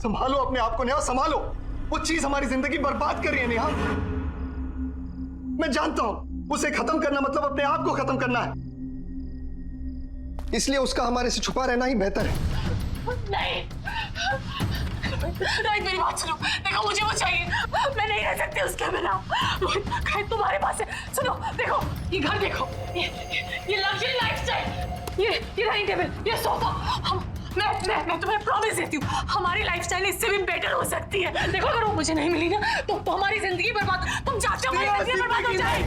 संभालो अपने आप को नेहा, संभालो। वो चीज हमारी जिंदगी बर्बाद कर रही है नेहा। मैं जानता हूं उसे खत्म करना मतलब अपने आप को खत्म करना है, इसलिए उसका हमारे से छुपा रहना ही बेहतर है। नहीं रोहित, मेरी बात सुनो। देखो मुझे वो चाहिए, मैं नहीं रह सकती उसके बिना। रोहित खाए तुम्हारे पास है। सुनो देखो, ये घर देखो, ये लग्जरी लाइफस्टाइल, ये डाइनिंग टेबल, ये सोफा। मैं तुम्हें प्रॉमिस देती हूँ हमारी लाइफस्टाइल इससे भी बेटर हो सकती है। देखो अगर वो मुझे नहीं मिली ना तो हमारी जिंदगी बर्बाद, तुम चाहते हो हमारी जिंदगी बर्बाद हो जाए।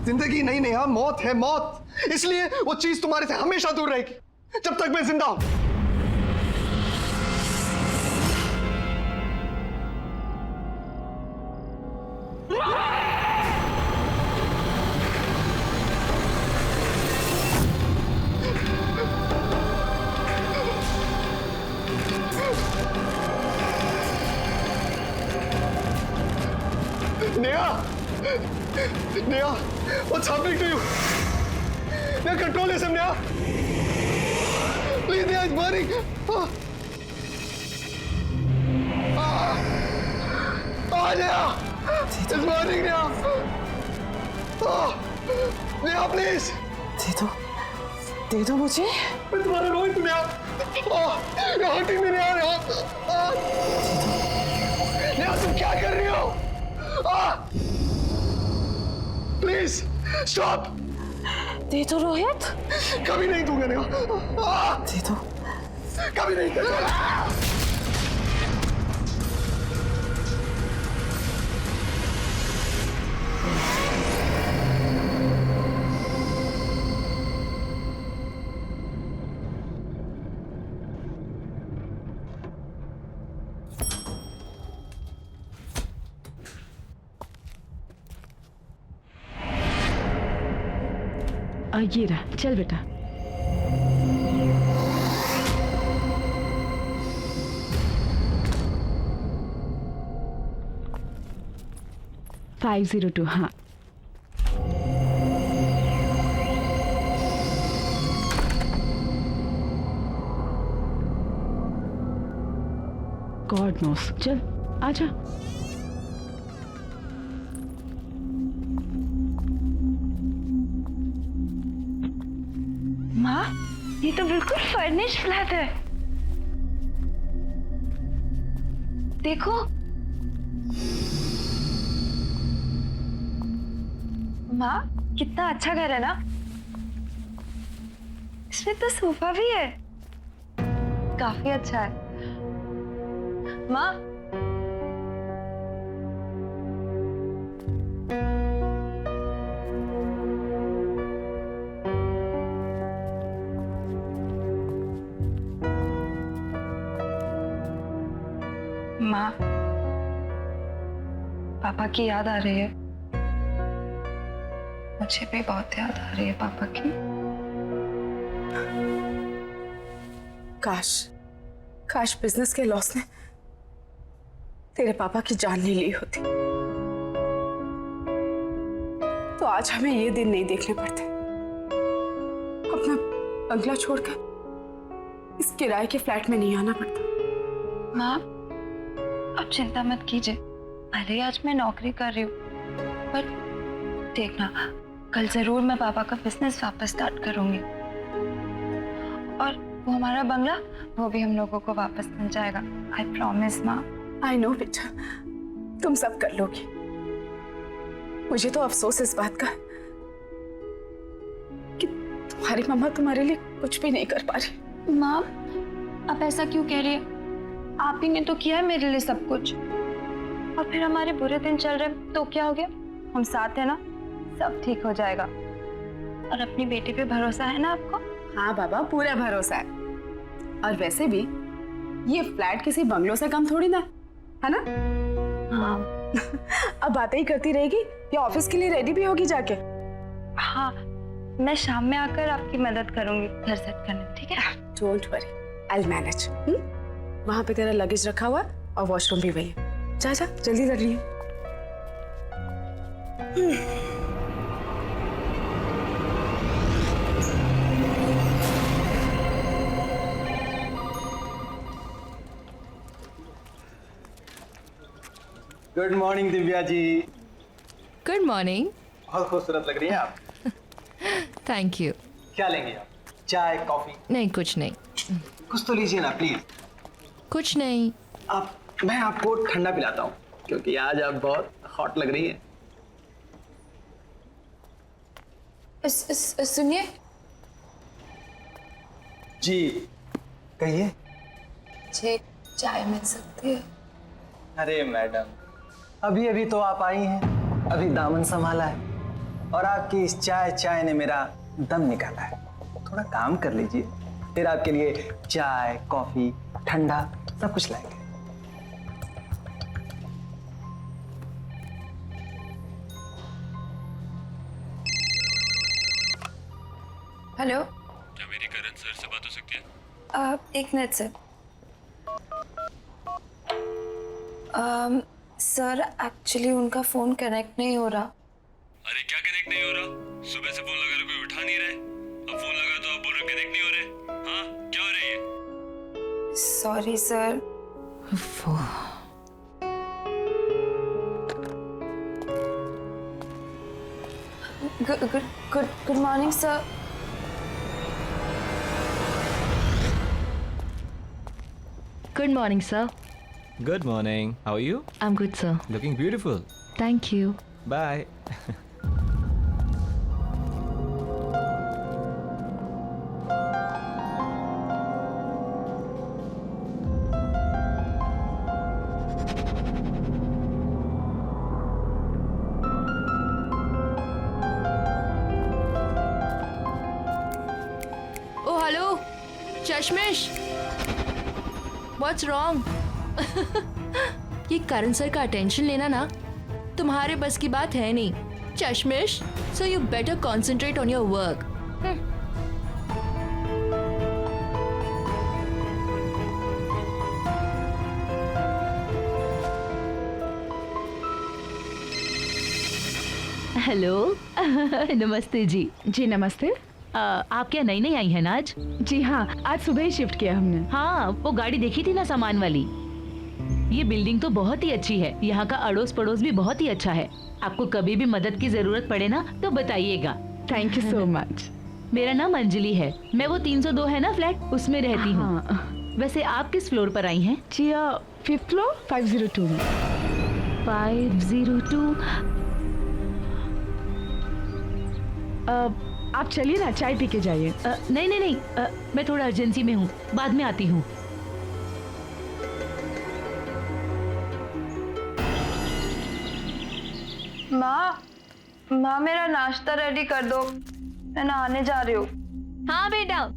जिंदगी नहीं नेहा, मौत है मौत। इसलिए वो चीज तुम्हारे से हमेशा दूर रहेगी जब तक मैं जिंदा हूं। Neha, Neha, what's happening to you? Neha, control yourself, Neha. Please, Neha, it's burning. Neha, it's burning, Neha. Neha, please. दे दो मुझे। मैं तुम्हारा रोहित हूँ Neha. You're hurting me, Neha. Neha, तुम क्या कर रही हो? Please stop. दे दो रोहित। कभी नहीं दूंगा नेहा। दे दो। कभी नहीं दूंगा। ये रहा, चल बेटा। $502, हाँ। गॉड नोस, चल आजा। माँ, ये तो बिल्कुल फर्निश्ड फ्लैट है। देखो। माँ, कितना अच्छा घर है ना। इसमें तो सोफा भी है, काफी अच्छा है। माँ, माँ, पापा की याद आ रही है। मुझे भी बहुत याद आ रही है पापा की। काश बिजनेस के लॉस ने तेरे पापा की जान नहीं ली होती तो आज हमें ये दिन नहीं देखने पड़ते। अपना बंगला छोड़कर इस किराए के फ्लैट में नहीं आना पड़ता। माँ, आप चिंता मत कीजिए। भले ही आज मैं नौकरी कर रही हूँ, पर देखना कल जरूर मैं पापा का बिजनेस वापस स्टार्ट करूंगी और वो हमारा बंगला, वो भी हम लोगों को वापस मिल जाएगा। आई प्रॉमिस माँ। आई नो बेटा, तुम सब कर लोगी। मुझे तो अफसोस इस बात का कि तुम्हारी मम्मा तुम्हारे लिए कुछ भी नहीं कर पा रही। माँ, आप ऐसा क्यों कह रही है? आप ही ने तो किया है मेरे लिए सब कुछ, और फिर हमारे बुरे दिन चल रहे तो क्या हो गया? हम साथ हैं ना, सब ठीक हो जाएगा। और अपनी बेटी पे भरोसा है ना आपको? हाँ बाबा, पूरा भरोसा है। और वैसे भी ये फ्लैट किसी बंगलों से कम थोड़ी ना है ना? हाँ। अब बातें ही करती रहेगी या ऑफिस के लिए रेडी भी होगी जाके? हाँ, मैं शाम में आकर आपकी मदद करूंगी घर सेट करने में, ठीक है? Don't worry, I will manage. वहां पे तेरा लगेज रखा हुआ और वॉशरूम भी वही है। जा जा, जल्दी कर रही है। Good morning Divya ji. Good morning. बहुत खूबसूरत लग रही हैं आप। Thank you. क्या लेंगे आप? चाय, कॉफी? नहीं, कुछ नहीं। कुछ तो लीजिए ना प्लीज। कुछ नहीं। मैं आपको ठंडा पिलाता हूँ क्योंकि आज आप बहुत हॉट लग रही हैं। सुनिए। जी कहिए। मुझे चाय मिल सकती है? अरे मैडम, अभी अभी तो आप आई हैं, अभी दामन संभाला है और आपकी इस चाय ने मेरा दम निकाला है। थोड़ा काम कर लीजिए, फिर आपके लिए चाय, कॉफी, ठंडा सब कुछ लाएंगे। हेलो। क्या मेरी करण सर से बात हो सकती है? एक मिनट सर। सर एक्चुअली उनका फोन कनेक्ट नहीं हो रहा। अरे क्या कनेक्ट नहीं हो रहा? सुबह से फोन लगा रहे कोई उठा नहीं रहे। अब फोन लगा तो आप बोल रहे कनेक्ट नहीं हो रहे। हाँ क्या हो रही है? Sorry sir. Good morning sir. Good morning, sir. Good morning. How are you? I'm good, sir. Looking beautiful. Thank you. Bye. Oh hello चश्मिश, व्हाट्स रॉन्ग? ये करण सर का अटेंशन लेना ना तुम्हारे बस की बात है नहीं चश्मिश, so you better concentrate on your work. Hello. नमस्ते जी। जी नमस्ते। आप क्या नई नई आई हैं ना आज? जी हाँ, आज सुबह ही शिफ्ट किया हमने। हाँ, वो गाड़ी देखी थी ना सामान वाली। ये बिल्डिंग तो बहुत ही अच्छी है, यहाँ का अड़ोस पड़ोस भी बहुत ही अच्छा है। आपको कभी भी मदद की जरूरत पड़े ना तो बताइएगा। Thank you so much. मेरा नाम अंजलि है, मैं वो 302 है ना फ्लैट, उसमें रहती हूँ। हाँ। वैसे आप किस फ्लोर पर आई हैं? जी 5th फ्लोर 502 में। 502। आप चलिए ना, चाय पी के जाइए। नहीं, मैं थोड़ा अर्जेंसी में हूँ, बाद में आती हूँ। माँ मेरा नाश्ता रेडी कर दो, मैं नहाने जा रही हूँ। हाँ बेटा।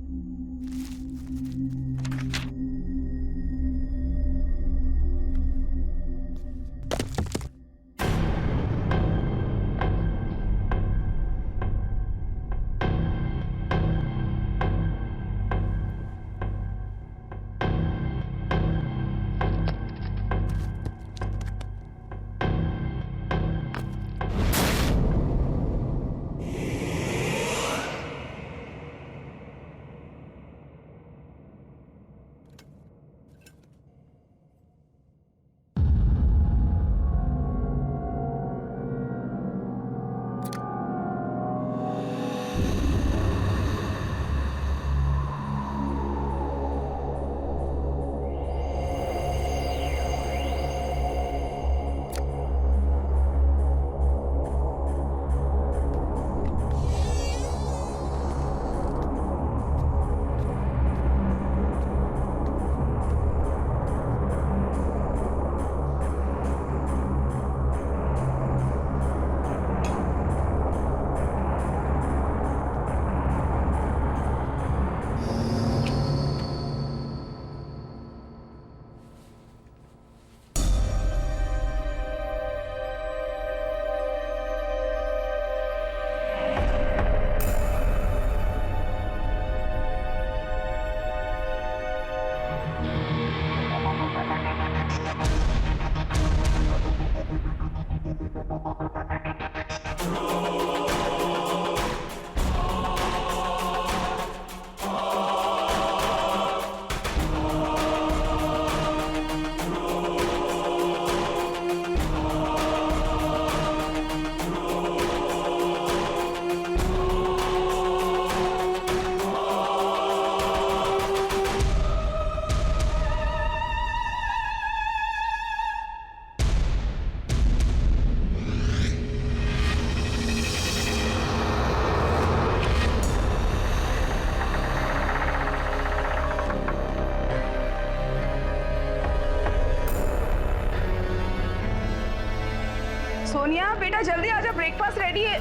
सोनिया बेटा जल्दी आ जा, ब्रेकफास्ट रेडी है।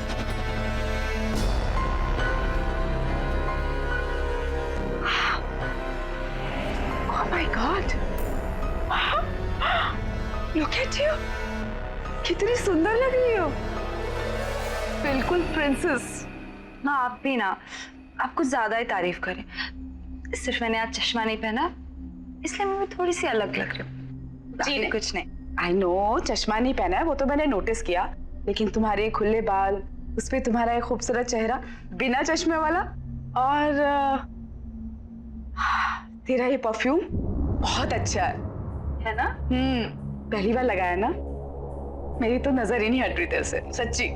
Oh my God! Look at you! कितनी सुंदर लग रही हो, बिल्कुल प्रिंसेस। ना आप भी ना, आप कुछ ज्यादा ही तारीफ करें। सिर्फ मैंने आज चश्मा नहीं पहना इसलिए मैं थोड़ी सी अलग लग रही हूँ, बाकी कुछ नहीं। आई नो चश्मा नहीं पहना है वो तो मैंने नोटिस किया, लेकिन तुम्हारे खुले बाल, उस पे तुम्हारा एक खूबसूरत चेहरा बिना चश्मे वाला, और तेरा ये परफ्यूम बहुत अच्छा है ना? पहली बार लगाया ना, मेरी तो नजर ही नहीं हट रही तेरे से, सच्ची।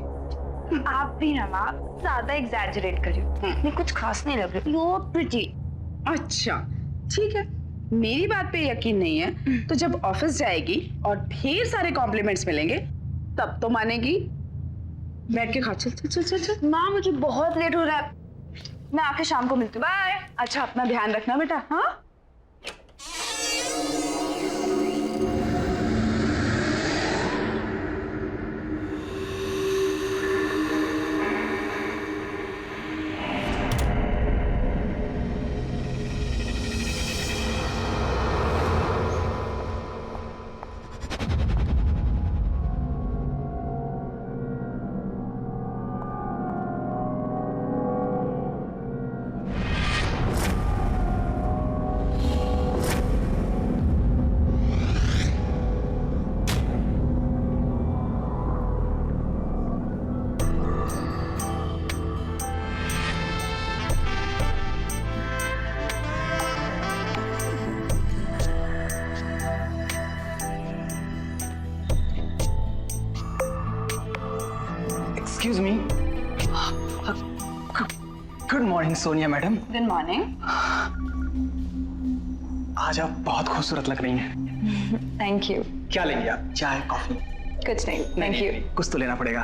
आप भी ना माँ ज्यादा एग्जैजरेट कर रही हो, नहीं कुछ खास नहीं लग रही। You pretty. अच्छा ठीक है, मेरी बात पे यकीन नहीं है तो जब ऑफिस जाएगी और ढेर सारे कॉम्प्लीमेंट्स मिलेंगे तब तो मानेगी। बैठ के खा, चल चल चल चल चल। माँ मुझे बहुत लेट हो रहा है, मैं आके शाम को मिलती हूँ। बाय। अच्छा अपना ध्यान रखना बेटा। हाँ excuse me. Good morning Sonia madam. Good morning. आज आप बहुत खूबसूरत लग रही हैं। Thank you. क्या लेंगे आप, चाय कॉफी? कुछ नहीं, थैंक यू। कुछ तो लेना पड़ेगा।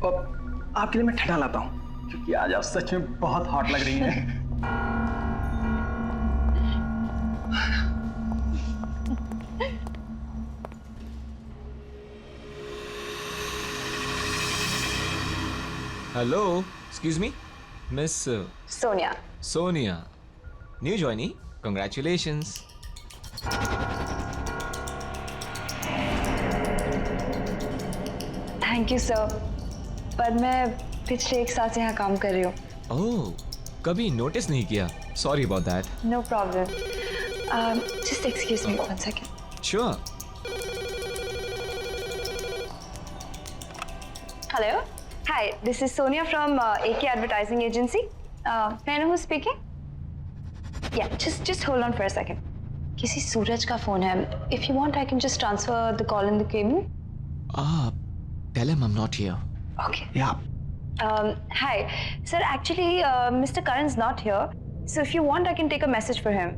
और आपके लिए मैं ठंडा लाता हूँ क्योंकि आज आप सच में बहुत हॉट लग रही हैं। Hello, excuse me, Miss Sonia. Sonia. New joinee, congratulations. Thank you sir, पर मैं पिछले 1 साल से यहाँ काम कर रही हूँ। Oh, कभी नोटिस नहीं किया. Sorry about that. No problem. Just excuse me 1 second. Sure. Hello. Hi, this is Sonia from AK Advertising Agency. May I know who's speaking? Yeah, just hold on for a second. किसी सूरज का phone है. If you want, I can just transfer the call in the cable. Tell him I'm not here. Okay. Yeah. Hi, sir. Actually, Mr. Karan's not here. So if you want, I can take a message for him.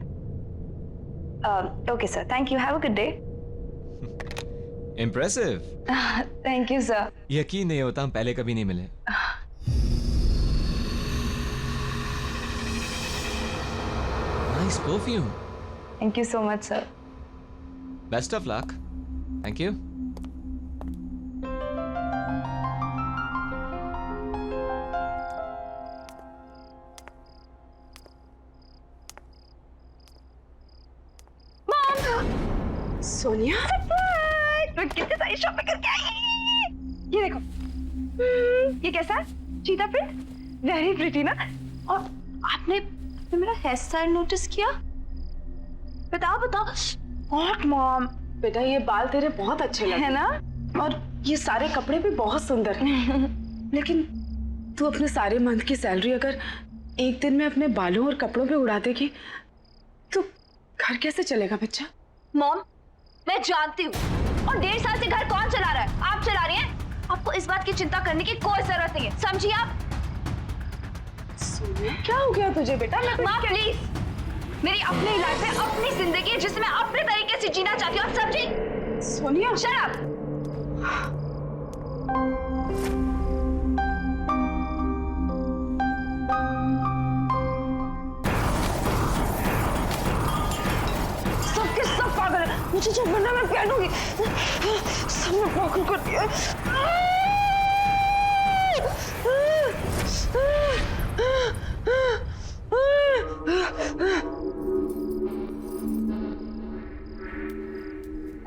Okay, sir. Thank you. Have a good day. Impressive. Thank you, sir. यकीन नहीं होता हम पहले कभी नहीं मिले. Nice perfume. Thank you so much, sir. Best of luck. Thank you. Sonia मैं कितनी सारी शॉपिंग करके आई। ये देखो, ये कैसा है? चीता प्रिंट, वेरी प्रिटी ना। और आपने मेरा हेयर स्टाइल नोटिस किया? बताओ बताओ। व्हाट मॉम, बेटा ये बाल तेरे बहुत अच्छे लगे है ना? और ये सारे कपड़े भी बहुत सुंदर हैं। लेकिन तू अपने सारे मंथ की सैलरी अगर एक दिन में अपने बालों और कपड़ों पे उड़ा देगी तो घर कैसे चलेगा बच्चा? मॉम, मैं जानती हूँ, और 1.5 साल से घर कौन चला रहा है? आप चला रही हैं। आपको इस बात की चिंता करने की कोई जरूरत नहीं है, समझिए आप? क्या हो गया तुझे बेटा? माँ प्लीज, मेरी अपनी लाइफ है, अपनी जिंदगी है जिसे मैं अपने तरीके से जीना चाहती हूँ, समझी? Sonia shut up. सब के सब पागल है, मुझे जो बनना मैं पहनूंगी। सबने पागल कर दिया।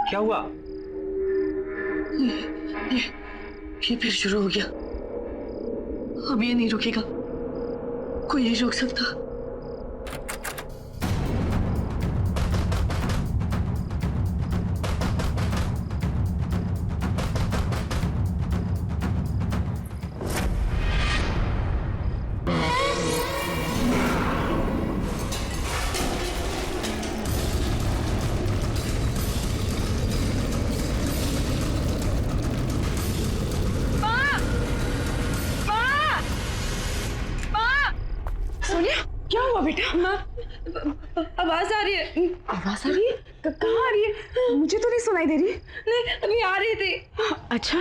क्या हुआ? ये फिर शुरू हो गया। अब ये नहीं रुकेगा, कोई नहीं रोक सकता। सोनिया क्या हुआ बेटा? आवाज आ रही है। आवाज आ रही है? कहाँ आ रही है? मुझे तो नहीं सुनाई दे रही। नहीं, अभी आ रही थी। अच्छा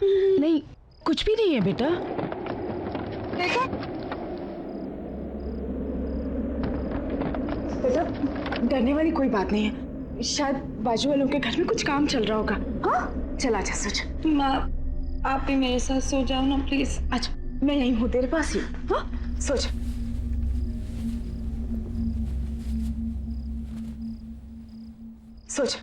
नहीं, कुछ भी नहीं है बेटा। देखो बेटा डरने वाली कोई बात नहीं है, शायद बाजू वालों के घर में कुछ काम चल रहा होगा। हाँ चल आजा सोच। माँ, आप भी मेरे साथ सो जाओ ना प्लीज। अच्छा मैं यहीं हूँ तेरे पास ही। हाँ सोच। सोच।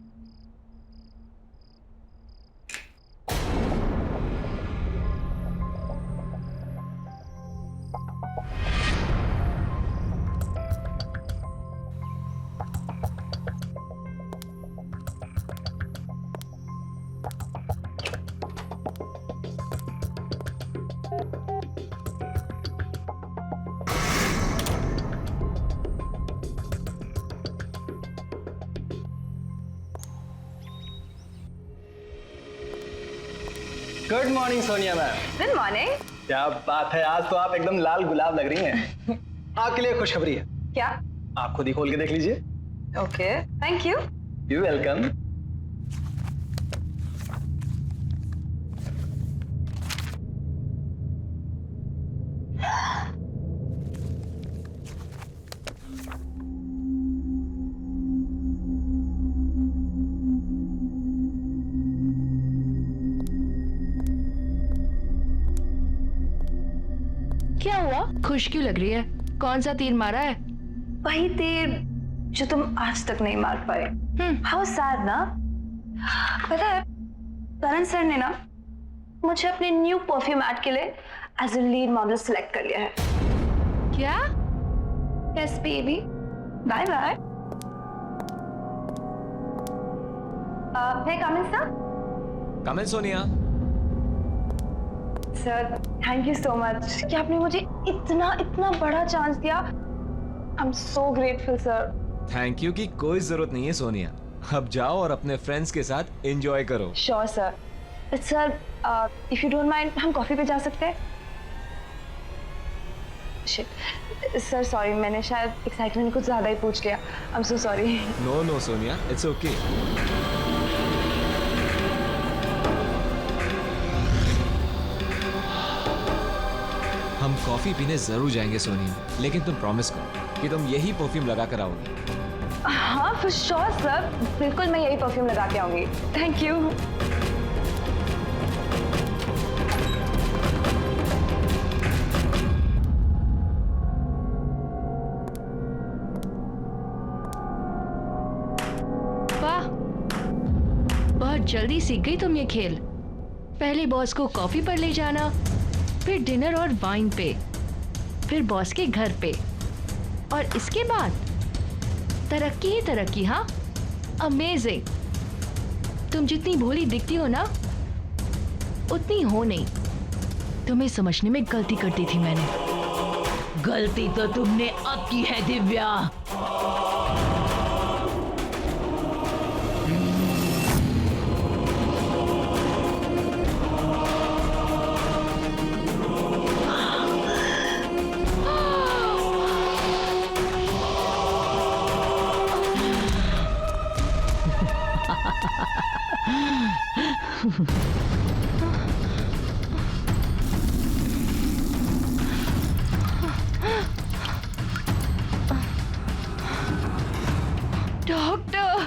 Good morning Sonia ma'am. Good morning. क्या बात है, आज तो आप एकदम लाल गुलाब लग रही हैं। आपके लिए खुशखबरी है। क्या? आप खुद ही खोल के देख लीजिए। Okay, thank you. You welcome. क्या हुआ? खुश क्यों लग रही है? कौन सा तीर मारा है? वही तीर जो तुम आज तक नहीं मार पाए। हाउ सैड ना। पता है करण सर ने ना मुझे अपने न्यू परफ्यूम एड के लिए as a lead model select कर लिया है। क्या? Yes baby, bye bye. Come in sir. Come in Sonia. Sir thank you so much कि आपने मुझे इतना इतना बड़ा चांस दिया। I am so grateful sir. Thank you की कोई जरूरत नहीं है सोनिया। अब जाओ और अपने फ्रेंड्स के साथ एंजॉय करो। Sure sir. Sir if you don't mind हम कॉफी पे जा सकते हैं? शिट सर, सॉरी, मैंने शायद एक्साइटमेंट कुछ ज्यादा ही पूछ लिया। I am so sorry. No no Sonia, it's okay. हम कॉफी पीने जरूर जाएंगे सोनिया, लेकिन तुम प्रॉमिस करो कि तुम यही परफ्यूम लगा कर आओगे। हाँ फॉर श्योर सर, बिल्कुल मैं यही परफ्यूम लगा के आऊंगी। Thank you. वाह, बहुत जल्दी सीख गई तुम ये खेल। पहले बॉस को कॉफी पर ले जाना, फिर डिनर और वाइन पे, फिर बॉस के घर पे, और इसके बाद तरक्की ही तरक्की। हाँ अमेजिंग। तुम जितनी भोली दिखती हो ना उतनी हो नहीं। तुम्हें समझने में गलती कर दी थी मैंने। गलती तो तुमने अब की है दिव्या। डॉक्टर,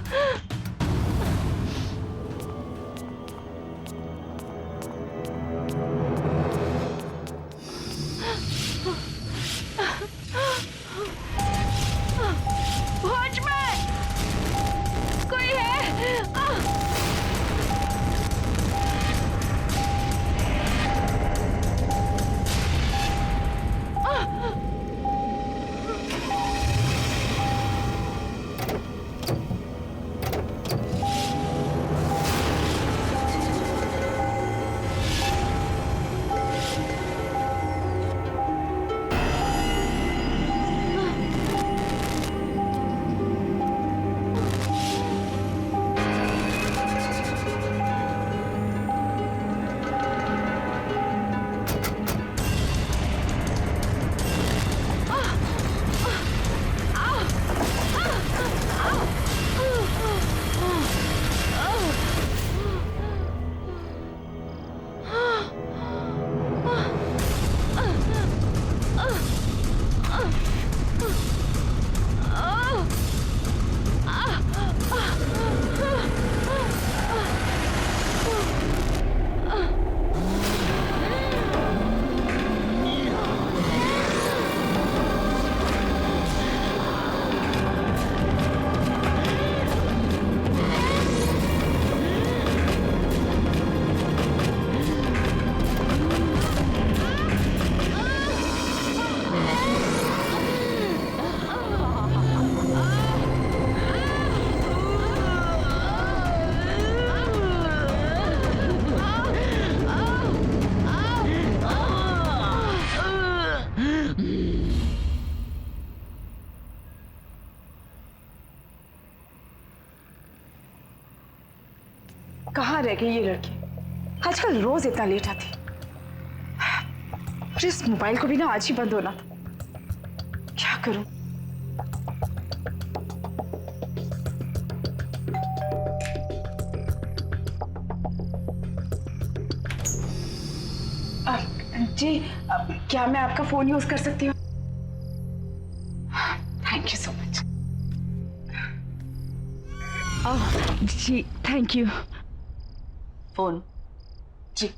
कहाँ रह गई ये लड़की? आजकल रोज इतना लेट आती। और इस मोबाइल को भी ना आज ही बंद होना था। क्या करूं? जी क्या मैं आपका फोन यूज कर सकती हूँ? Thank you so much. जी थैंक यू। फोन जी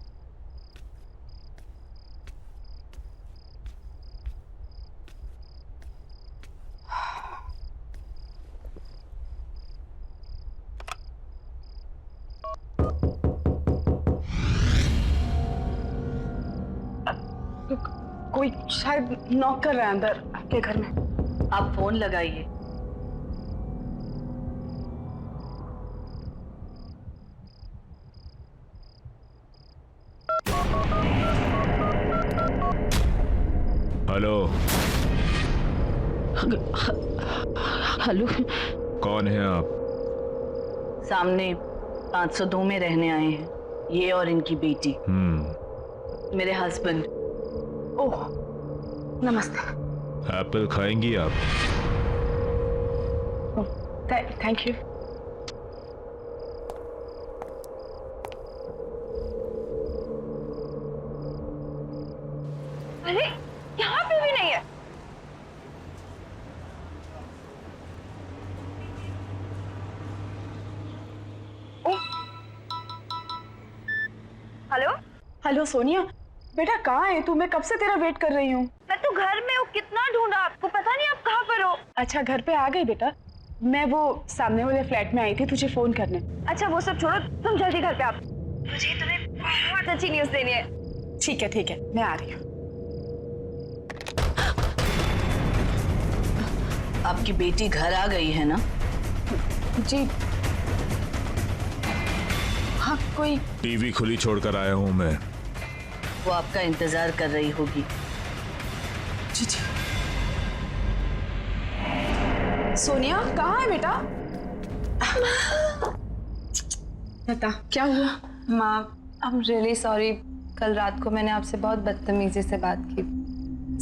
कोई शायद नॉक कर रहा है अंदर आपके घर में। आप फोन लगाइए। हेलो, हेलो, कौन है आप? सामने 502 में रहने आए हैं, ये और इनकी बेटी। मेरे हस्बैंड। ओह नमस्ते। एप्पल खाएंगी आप? Thank you. अरे यहाँ पे भी नहीं है। हेलो हेलो सोनिया, बेटा कहाँ है तू? मैं कब से तेरा वेट कर रही हूँ। मैं तो घर में हूँ, कितना ढूंढा आपको, पता नहीं आप कहाँ पर हो। अच्छा घर पे आ गई बेटा? मैं वो सामने वाले फ्लैट में आई थी तुझे फोन करने। अच्छा वो सब छोड़ो, तुम जल्दी घर पे आओ, मुझे तुम्हें बहुत अच्छी न्यूज़ देनी है। ठीक है मैं आ रही हूँ। आपकी बेटी घर आ गई है ना? जी हाँ कोई। टीवी खुली छोड़कर आया हूँ मैं। वो आपका इंतजार कर रही होगी। जी सोनिया कहाँ है बेटा? बता क्या हुआ? माँ आई एम रियली सॉरी, कल रात को मैंने आपसे बहुत बदतमीजी से बात की।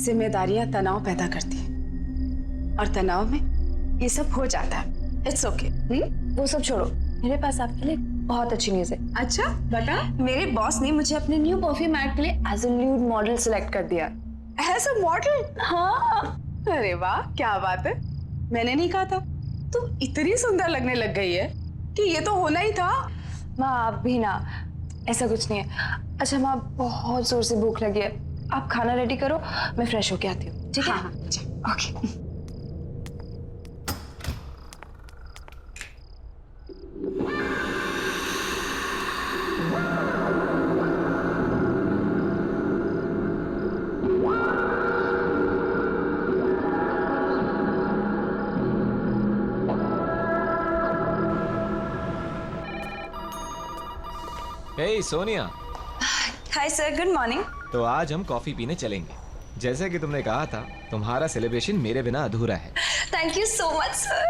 जिम्मेदारियां तनाव पैदा करती हैं और तनाव में ये सब हो जाता है। It's okay. वो सब छोड़ो, मेरे पास आपके लिए बहुत अच्छी न्यूज़ है। अच्छा बता। मेरे बॉस ने मुझे अपने न्यू परफ्यूम ऐड के लिए as a new model select कर दिया। As a model? हाँ। अरे वाह क्या बात है, मैंने नहीं कहा था। तू इतनी सुंदर लगने लग गई है कि ये तो होना ही था। माँ आप भी ना, ऐसा कुछ नहीं है। अच्छा माँ बहुत जोर से भूख लगी है, आप खाना रेडी करो, मैं फ्रेश होके आती हूँ। ठीक है? हाँ okay. Hey Sonia. Hi sir, good morning. तो आज हम कॉफी पीने चलेंगे। जैसे कि तुमने कहा था, तुम्हारा सेलिब्रेशन मेरे बिना अधूरा है। Thank you so much sir.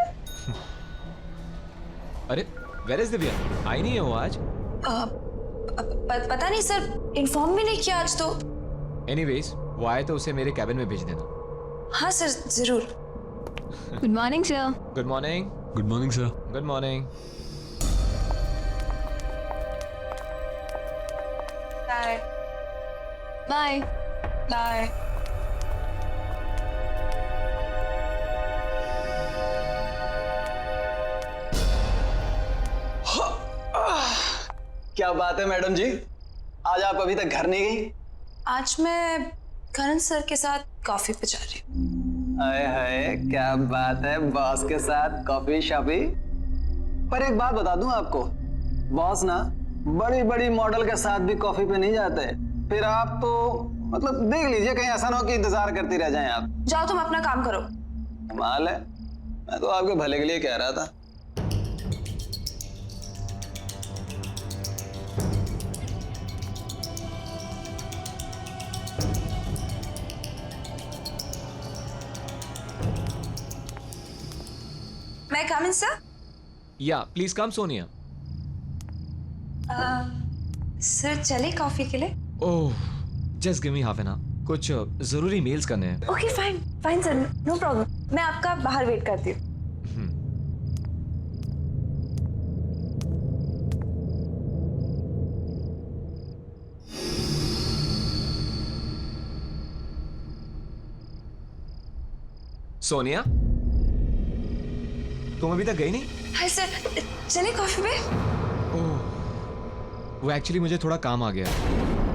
अरे वेयर इज दिव्या? आई नहीं है वो आज? पता नहीं सर, इन्फॉर्म भी नहीं किया आज तो। एनीवेज वो आए तो उसे मेरे कैबिन में भेज देना। हाँ सर जरूर। Good morning sir. Good morning. Good morning sir. Good morning. Bye bye bye. क्या बात है मैडम जी, आज आप अभी तक घर नहीं गई? आज मैं करण सर के साथ कॉफी पे जा रही हूँ। हाय हाय क्या बात है, बॉस के साथ कॉफी शॉपी। पर एक बात बता दूं आपको, बॉस ना बड़ी बड़ी मॉडल के साथ भी कॉफी पे नहीं जाते। फिर आप तो मतलब देख लीजिए, कहीं ऐसा ना हो कि इंतजार करती रह जाएं आप। जाओ तुम अपना काम करो। कमाल है, मैं तो आपके भले के लिए कह रहा था। मैं कम इन सर? या प्लीज कम सोनिया। सर चले कॉफी के लिए? Oh, just give me half an hour, कुछ जरूरी मेल्स करने हैं। Okay fine fine sir, no problem, मैं आपका बाहर वेट करती हूँ। सोनिया, तुम अभी तक गई नहीं? हाय सर, चले कॉफी पे? ओह, वो एक्चुअली मुझे थोड़ा काम आ गया,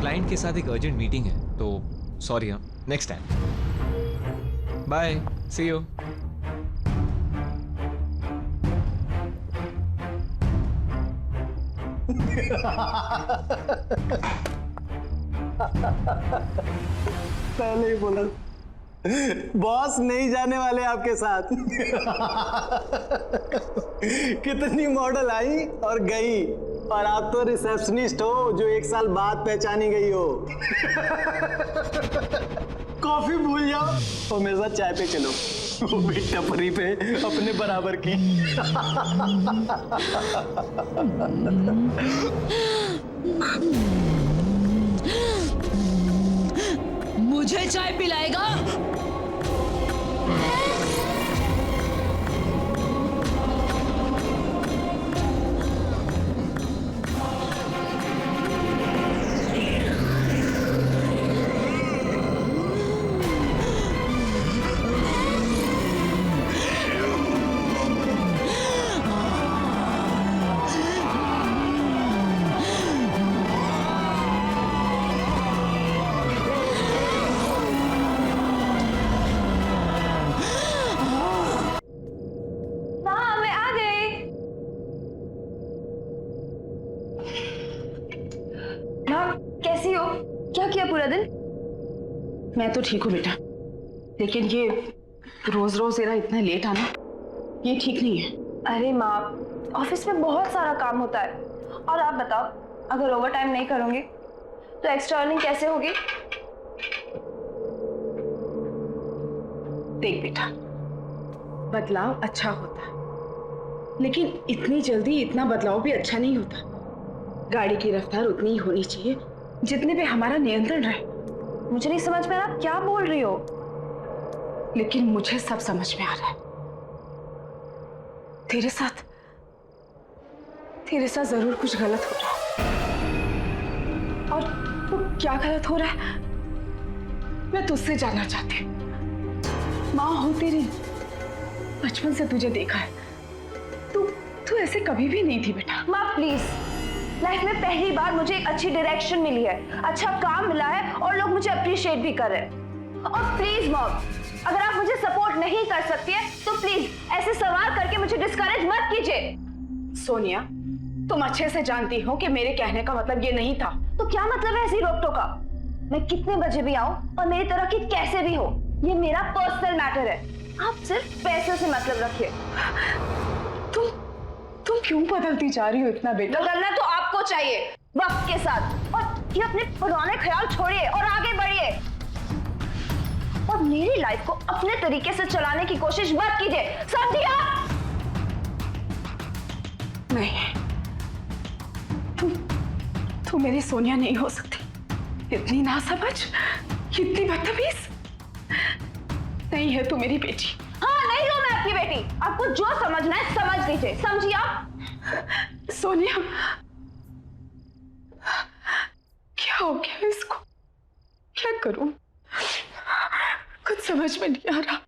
क्लाइंट के साथ एक अर्जेंट मीटिंग है, तो सॉरी। हाँ, next time. Bye, see you. पहले ही बोला बॉस नहीं जाने वाले आपके साथ। कितनी मॉडल आई और गई, और आप तो रिसेप्शनिस्ट हो जो 1 साल बाद पहचानी गई हो। कॉफी भूल जाओ और मेरे साथ चाय पे चलो, वो भी टपरी पे अपने बराबर की। मुझे चाय पिलाएगा? कैसी हो? क्या किया पूरा दिन? मैं तो ठीक हूँ बेटा, लेकिन ये रोज रोज तेरा इतना लेट आना, ये ठीक नहीं है। अरे माँ, ऑफिस में बहुत सारा काम होता है, और आप बताओ, अगर ओवर टाइम नहीं करूंगी तो एक्स्ट्रा अर्निंग कैसे होगी? देख बेटा, बदलाव अच्छा होता है, लेकिन इतनी जल्दी इतना बदलाव भी अच्छा नहीं होता। गाड़ी की रफ्तार उतनी ही होनी चाहिए जितने पे हमारा नियंत्रण रहे। मुझे नहीं समझ में आ रहा, क्या बोल रही हो? लेकिन मुझे सब समझ में आ रहा है। तेरे साथ जरूर कुछ गलत हो रहा है। और वो क्या गलत हो रहा है मैं तुझसे जानना चाहती हूँ। माँ हो तेरी, बचपन से तुझे देखा है, तू ऐसे कभी भी नहीं थी बेटा। माँ प्लीज, लाइफ में पहली बार मुझे एक अच्छी डायरेक्शन मिली है, अच्छा काम मिला है, और लोग मुझे अप्रिशिएट भी कर रहे हैं। और प्लीज मॉम, अगर आप मुझे सपोर्ट नहीं कर सकती है तो प्लीज ऐसे सवाल करके मुझे डिस्करेज मत कीजिए। सोनिया, तुम अच्छे से जानती हो कि मेरे कहने का मतलब ये नहीं था। तो क्या मतलब है ऐसी रोक टोक का? मैं कितने बजे भी आऊं और मेरी तरक्की कैसे भी हो, ये मेरा पर्सनल मैटर है। आप सिर्फ पैसे से मतलब रखिए। तुम क्यों बदलती जा रही हो इतना बेटा? बदलना तो आपको चाहिए वक्त के साथ, और ये अपने पुराने ख्याल छोड़िए और आगे बढ़िए, और मेरी लाइफ को अपने तरीके से चलाने की कोशिश मत कीजिए, समझिए आप? नहीं, तू मेरी सोनिया नहीं हो सकती। इतनी नासमझ, इतनी बदतमीज नहीं है तू मेरी बेटी। हाँ, नहीं हूं मैं आपकी बेटी। आपको जो समझना है समझ लीजिए, समझिए आप? सोनिया, क्या हो गया इसको? क्या करूं? कुछ समझ में नहीं आ रहा।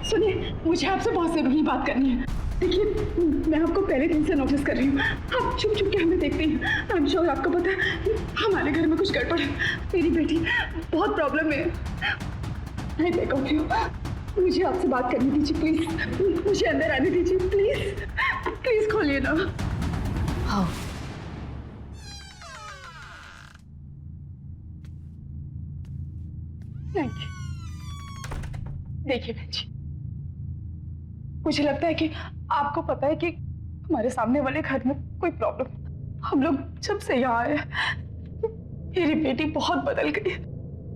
सुनिए, मुझे आपसे बहुत जरूरी बात करनी है। देखिए, मैं आपको पहले दिन से नोटिस कर रही हूँ, आप छुप छुप के हमें देखते हैं। आई एम श्योर आपको पता है हमारे घर में कुछ गड़बड़ है। मेरी बेटी बहुत प्रॉब्लम में है। मैं बेक ऑफ यू, मुझे आपसे बात करनी दीजिए प्लीज। मुझे अंदर आने दीजिए प्लीज। प्लीज खोलिए ना। हाँ नहीं, देखिए बहन जी, मुझे लगता है कि आपको पता है कि हमारे सामने वाले घर में कोई प्रॉब्लम। हम लोग जब से यहाँ आए मेरी बेटी बहुत बदल गई,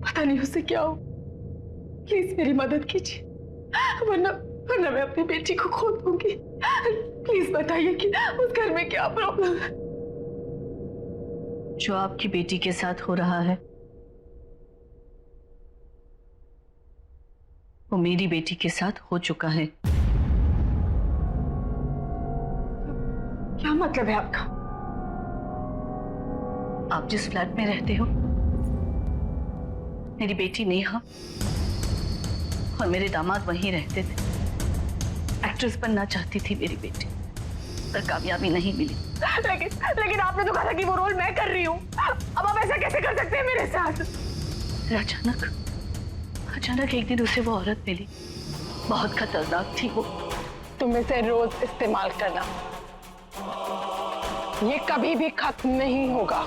पता नहीं उससे क्या हो। प्लीज मेरी मदद कीजिए, वरना वरना मैं अपनी बेटी को खो दूंगी। प्लीज बताइए कि उस घर में क्या प्रॉब्लम है। जो आपकी बेटी के साथ हो रहा है वो मेरी बेटी के साथ हो चुका है। क्या मतलब है आपका? आप जिस फ्लैट में रहते हो मेरी बेटी नेहा और मेरे दामाद वहीं रहते थे। एक्ट्रेस बनना चाहती थी मेरी बेटी, पर कामयाबी नहीं मिली। लेकिन आपने तो कहा था कि वो रोल मैं कर रही हूँ। अब आप ऐसा कैसे कर सकते हैं मेरे साथ? अचानक एक दिन उसे वो औरत मिली, बहुत खतरनाक थी वो। तुम इसे रोज इस्तेमाल करना, ये कभी भी खत्म नहीं होगा।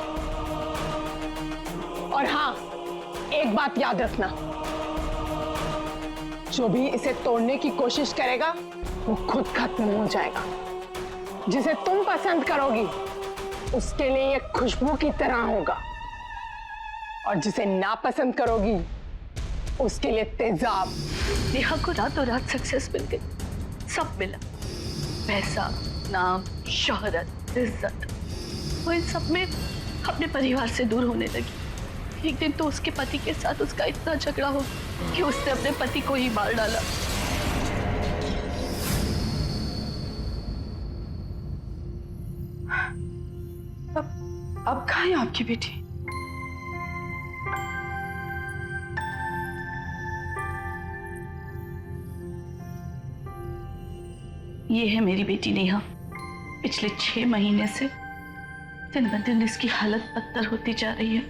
और हाँ, एक बात याद रखना, जो भी इसे तोड़ने की कोशिश करेगा वो खुद खत्म हो जाएगा। जिसे तुम पसंद करोगी उसके लिए ये खुशबू की तरह होगा, और जिसे नापसंद करोगी उसके लिए तेजाब। नेहा को रातों रात सक्सेस मिल गई, सब मिला, पैसा, नाम, शोहरत, इज्जत। वो इन सब में अपने परिवार से दूर होने लगी। एक दिन तो उसके पति के साथ उसका इतना झगड़ा हो कि उसने अपने पति को ही मार डाला। अब कहाँ है आपकी बेटी? ये है मेरी बेटी नेहा। पिछले 6 महीने से दिन ब दिन इसकी हालत बदतर होती जा रही है।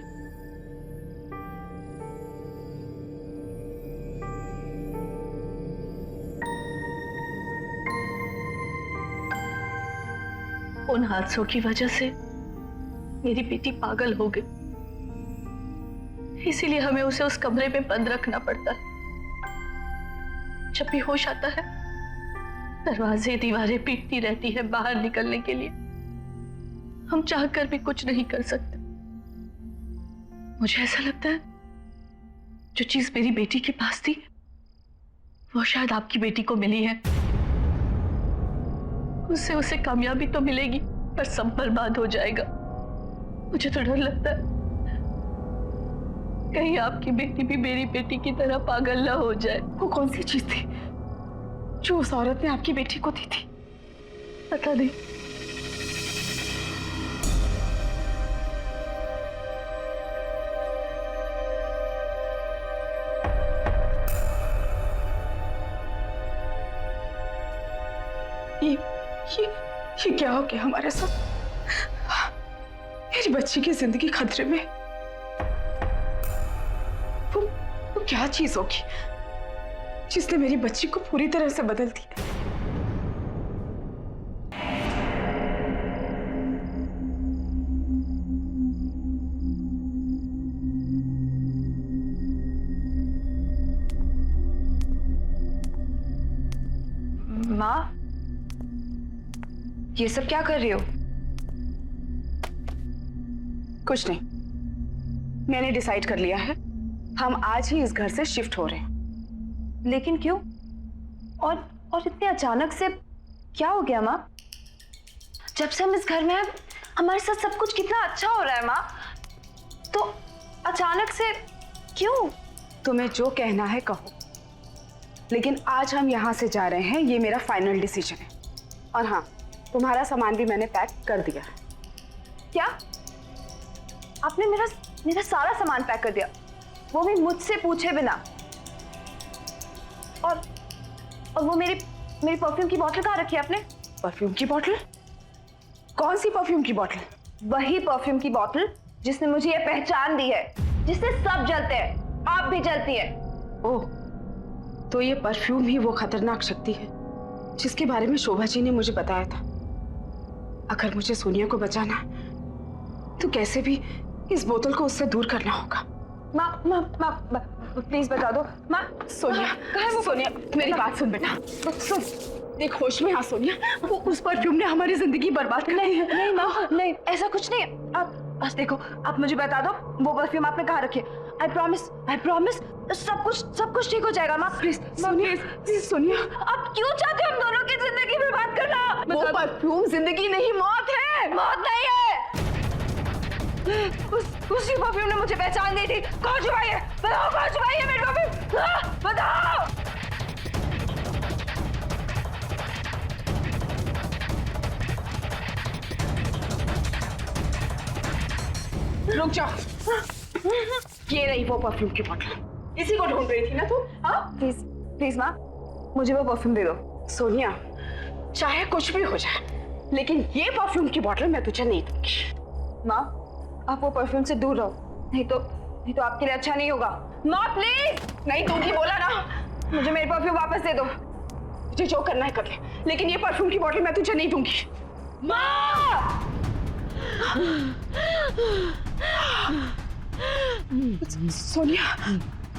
उन हादसों की वजह से मेरी बेटी पागल हो गई, इसीलिए हमें उसे उस कमरे में बंद रखना पड़ता है। जब भी होश आता है दरवाजे दीवारें पीटती रहती है बाहर निकलने के लिए। हम चाहकर भी कुछ नहीं कर सकते। मुझे ऐसा लगता है जो चीज मेरी बेटी के पास थी वो शायद आपकी बेटी को मिली है। उससे उसे कामयाबी तो मिलेगी पर सब बर्बाद हो जाएगा। मुझे तो डर लगता है कहीं आपकी बेटी भी मेरी बेटी की तरह पागल ना हो जाए। वो कौन सी चीज थी जो उस औरत ने आपकी बेटी को दी थी? पता नहीं। ये क्या हो गया हमारे साथ? मेरी बच्ची की जिंदगी खतरे में। वो क्या चीज होगी जिसने मेरी बच्ची को पूरी तरह से बदल दिया? माँ, ये सब क्या कर रही हो? कुछ नहीं, मैंने डिसाइड कर लिया है, हम आज ही इस घर से शिफ्ट हो रहे हैं। लेकिन क्यों? और इतने अचानक से क्या हो गया माँ? जब से हम इस घर में हैं हमारे साथ सब कुछ कितना अच्छा हो रहा है माँ, तो अचानक से क्यों? तुम्हें जो कहना है कहो, लेकिन आज हम यहाँ से जा रहे हैं, ये मेरा फाइनल डिसीजन है। और हाँ, तुम्हारा सामान भी मैंने पैक कर दिया है। क्या? आपने मेरा सारा सामान पैक कर दिया, वो भी मुझसे पूछे बिना? और वो मेरी परफ्यूम की बोतल कहाँ रखी है आपने? परफ्यूम की बोतल? कौन सी परफ्यूम की बोतल? वही परफ्यूम की बोतल जिसने मुझे ये पहचान दी है, जिससे सब जलते हैं, आप भी जलती है। ओह, तो ये परफ्यूम ही वो खतरनाक शक्ति है जिसके बारे में शोभा जी ने मुझे बताया था। अगर मुझे सोनिया को बचाना है, तो कैसे भी इस बोतल को उससे दूर करना होगा। माँ प्लीज बता दो। माँ सोनिया कहाँ है वो? सोनिया मेरी बात सुन बेटा, सुन, देख होश में आ सोनिया, वो उस परफ्यूम ने हमारी जिंदगी बर्बाद कर दी है। नहीं माँ, नहीं ऐसा कुछ नहीं है। आप बस देखो, आप मुझे बता दो वो परफ्यूम आपने कहाँ रखी है। आई प्रॉमिस सब कुछ ठीक हो जाएगा माँ। प्लीज प्लीज सोनिया, आप क्यों चाहते हो हम दोनों की जिंदगी बर्बाद करना? वो परफ्यूम जिंदगी नहीं मौत है। मौत नहीं है। उसी परफ्यूम ने मुझे पहचान दी थी। कौन छुपाई है? बताओ कौन छुपाई है मेरी परफ्यूम? बताओ। रुक जाओ, ये रही वो परफ्यूम की बोतल। इसी को ढूंढ रही थी ना तू? हाँ प्लीज माँ, मुझे वो परफ्यूम दे दो। सोनिया, चाहे कुछ भी हो जाए, लेकिन ये परफ्यूम की बोतल मैं तुझे नहीं दूंगी। माँ आप वो परफ्यूम से दूर रहो, नहीं तो आपके लिए अच्छा नहीं होगा। माँ प्लीज। नहीं दूंगी बोला ना। मुझे मेरी परफ्यूम वापस दे दो। तुझे जो करना है कर ले, लेकिन ये परफ्यूम की बोतल मैं तुझे नहीं दूंगी। माँ सोनिया,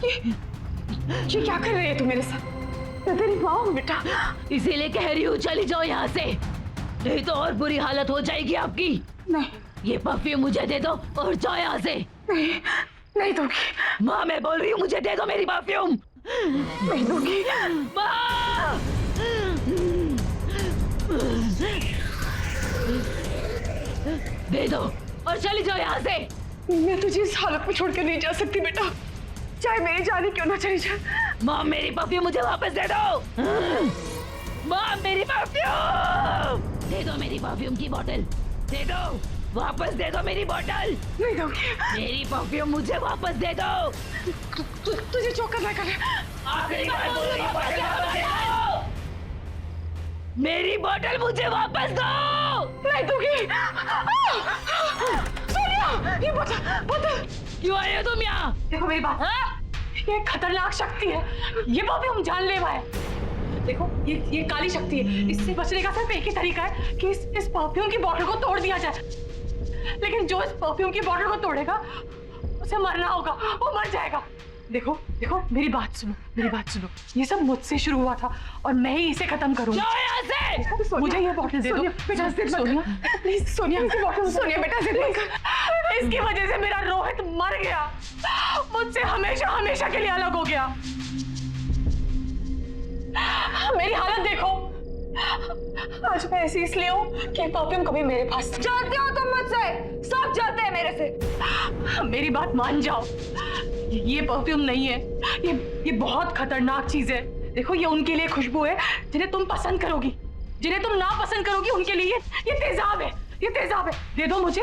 ये क्या कर रही है तू मेरे साथ? मैं तेरी माँ हूँ बेटा। इसीलिए कह रही हूँ चली जाओ यहाँ से, नहीं तो और बुरी हालत हो जाएगी आपकी। नहीं ये परफ्यूम मुझे दे दो और जाओ यहाँ से। नहीं दूंगी। माँ मैं बोल रही हूँ मुझे दे दो मेरी परफ्यूम। नहीं दूंगी। माँ दे दो और चली जाओ यहाँ से। मैं तुझे इस हालत में छोड़कर नहीं जा सकती बेटा, चाहे मेरी जान क्यों ना चली जाए। माँ मेरी परफ्यूम मुझे वापस दे दो। माँ मेरी परफ्यूम दे दो, मेरी परफ्यूम की बोतल दे दो, वापस दे दो मेरी बोतल। नहीं दूंगी। मेरी परफ्यूम मुझे वापस दे दो। तुझे जो करना कर। आखिरी बार बोल रही हूँ, बोतल वापस दे दो। मेरी बोतल मुझे वापस दो। नहीं दूंगी। सोनिया, ये बोतल। क्यों आए हो तुम यहाँ? देखो मेरी बात, ये खतरनाक शक्ति है, ये परफ्यूम जानलेवा है। देखो ये काली शक्ति है, इससे बचने का सिर्फ एक ही तरीका है कि इस परफ्यूम की बोतल को तोड़ दिया जाए। लेकिन जो इस परफ्यूम की बोतल को तोड़ेगा उसे मरना होगा, वो मर जाएगा। देखो मेरी बात सुनो, ये सब मुझसे शुरू हुआ था और मैं ही इसे खत्म करूंगा। मुझे ये बोतल दे दो बेटा। सोनिया प्लीज, सोनिया बेटा जिद मत कर। इसकी वजह से मेरा रोहित मर गया, मुझसे हमेशा के लिए अलग हो गया। मेरी हालत देखो, आज मैं ऐसी इसलिए हूँ कि परफ्यूम कभी मेरे पास। जानते हो तुम मुझसे, सब जानते हैं मेरे से। मेरी बात मान जाओ, ये परफ्यूम नहीं है, ये बहुत खतरनाक चीज है। देखो ये उनके लिए खुशबू है जिन्हें तुम पसंद करोगी, जिन्हें तुम ना पसंद करोगी उनके लिए ये तेजाब है। दे दो मुझे,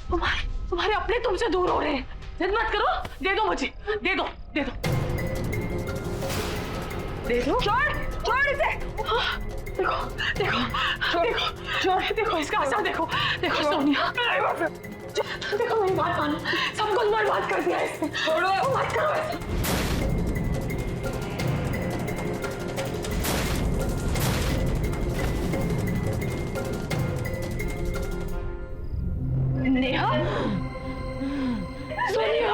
तुम्हारे अपने तुमसे दूर हो रहे हैं। जिद मत करो, दे दो मुझे, दे दो। छोड़ इसे। देखो इसका असर देखो सोनिया। देखो मेरी बात मानो, सब कुछ बर्बाद कर दिया इसने। छोड़ो, मत करो ऐसे। नेहा, सोनिया